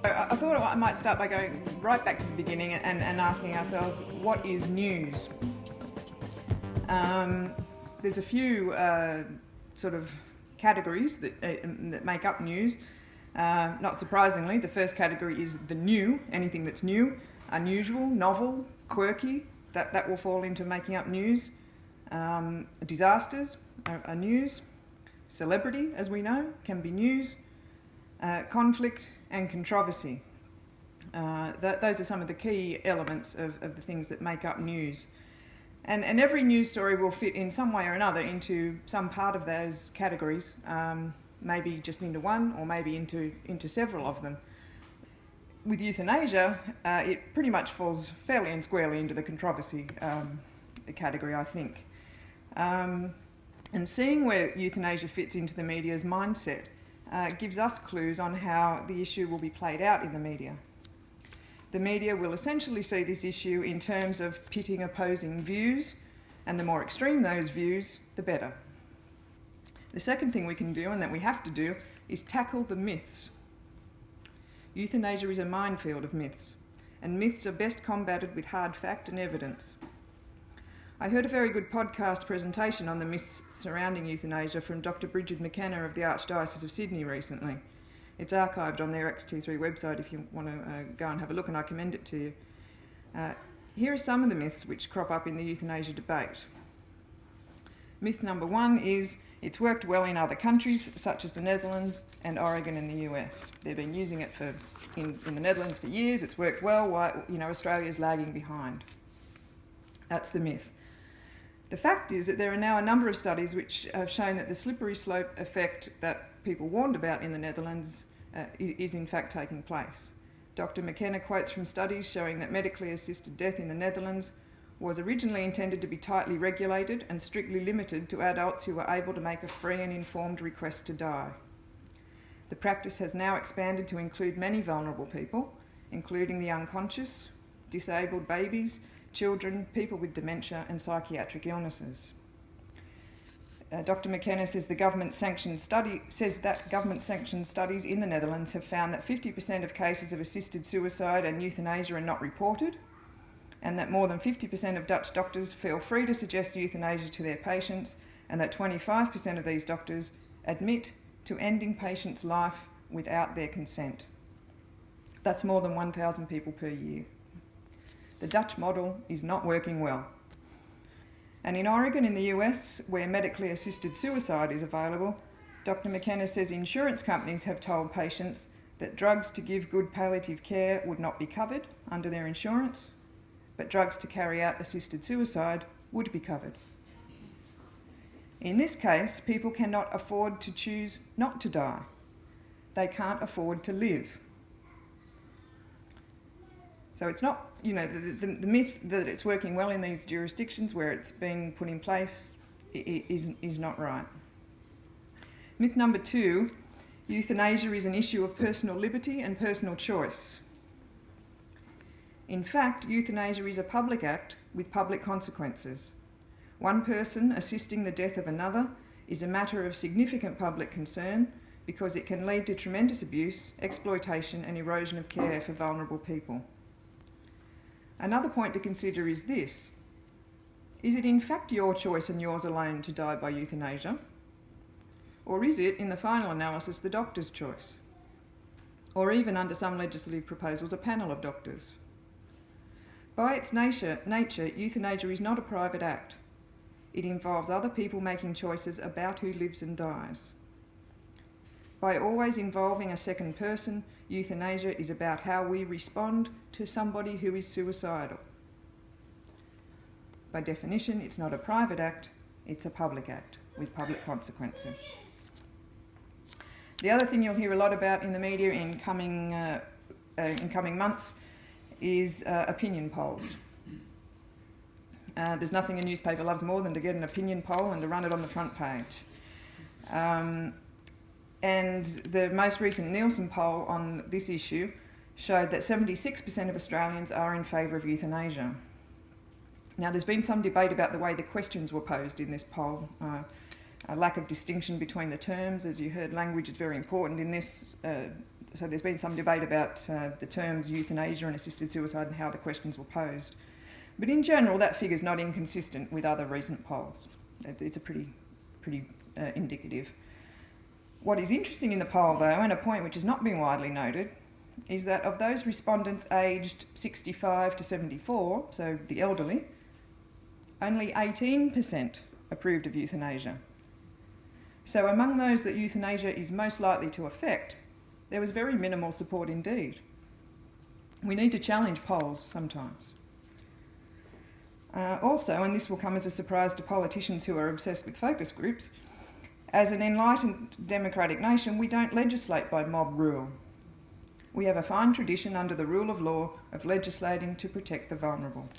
I thought I might start by going right back to the beginning and asking ourselves, what is news? There's a few sort of categories that make up news. Not surprisingly, the first category is the new, anything that's new, unusual, novel, quirky, that will fall into making up news. Disasters are news. Celebrity, as we know, can be news. Conflict and controversy. Those are some of the key elements of the things that make up news. And every news story will fit in some way or another into some part of those categories, maybe just into one or maybe into several of them. With euthanasia, it pretty much falls fairly and squarely into the controversy category, I think. And seeing where euthanasia fits into the media's mindset gives us clues on how the issue will be played out in the media. The media will essentially see this issue in terms of pitting opposing views, and the more extreme those views, the better. The second thing we can do, and that we have to do, is tackle the myths. Euthanasia is a minefield of myths, and myths are best combated with hard fact and evidence. I heard a very good podcast presentation on the myths surrounding euthanasia from Dr. Bridget McKenna of the Archdiocese of Sydney recently. It's archived on their X23 website if you want to go and have a look, and I commend it to you. Here are some of the myths which crop up in the euthanasia debate. Myth number one is it's worked well in other countries such as the Netherlands and Oregon in the US. They've been using it in the Netherlands for years. It's worked well. Why, Australia's lagging behind. That's the myth. The fact is that there are now a number of studies which have shown that the slippery slope effect that people warned about in the Netherlands is in fact taking place. Dr. McKenna quotes from studies showing that medically assisted death in the Netherlands was originally intended to be tightly regulated and strictly limited to adults who were able to make a free and informed request to die. The practice has now expanded to include many vulnerable people, including the unconscious, disabled babies, children, people with dementia and psychiatric illnesses. Dr. McKenna says that government-sanctioned studies in the Netherlands have found that 50% of cases of assisted suicide and euthanasia are not reported, and that more than 50% of Dutch doctors feel free to suggest euthanasia to their patients, and that 25% of these doctors admit to ending patients' life without their consent. That's more than 1,000 people per year. The Dutch model is not working well. And in Oregon in the US, where medically assisted suicide is available, Dr. McKenna says insurance companies have told patients that drugs to give good palliative care would not be covered under their insurance, but drugs to carry out assisted suicide would be covered. In this case, people cannot afford to choose not to die. They can't afford to live. So it's not, the myth that it's working well in these jurisdictions where it's been put in place is not right. Myth number two, euthanasia is an issue of personal liberty and personal choice. In fact, euthanasia is a public act with public consequences. One person assisting the death of another is a matter of significant public concern because it can lead to tremendous abuse, exploitation and erosion of care for vulnerable people. Another point to consider is this. Is it in fact your choice and yours alone to die by euthanasia? Or is it, in the final analysis, the doctor's choice? Or even, under some legislative proposals, a panel of doctors? By its nature, euthanasia is not a private act. It involves other people making choices about who lives and dies. By always involving a second person, euthanasia is about how we respond to somebody who is suicidal. By definition, it's not a private act, it's a public act with public consequences. The other thing you'll hear a lot about in the media in coming months is opinion polls. There's nothing a newspaper loves more than to get an opinion poll and to run it on the front page. And the most recent Nielsen poll on this issue showed that 76% of Australians are in favour of euthanasia. Now, there's been some debate about the way the questions were posed in this poll, a lack of distinction between the terms. As you heard, language is very important in this so there's been some debate about the terms euthanasia and assisted suicide and how the questions were posed. But in general, that figure's not inconsistent with other recent polls. It's a pretty indicative. What is interesting in the poll, though, and a point which has not been widely noted, is that of those respondents aged 65 to 74, so the elderly, only 18% approved of euthanasia. So among those that euthanasia is most likely to affect, there was very minimal support indeed. We need to challenge polls sometimes. Also, and this will come as a surprise to politicians who are obsessed with focus groups, as an enlightened democratic nation, we don't legislate by mob rule. We have a fine tradition under the rule of law of legislating to protect the vulnerable.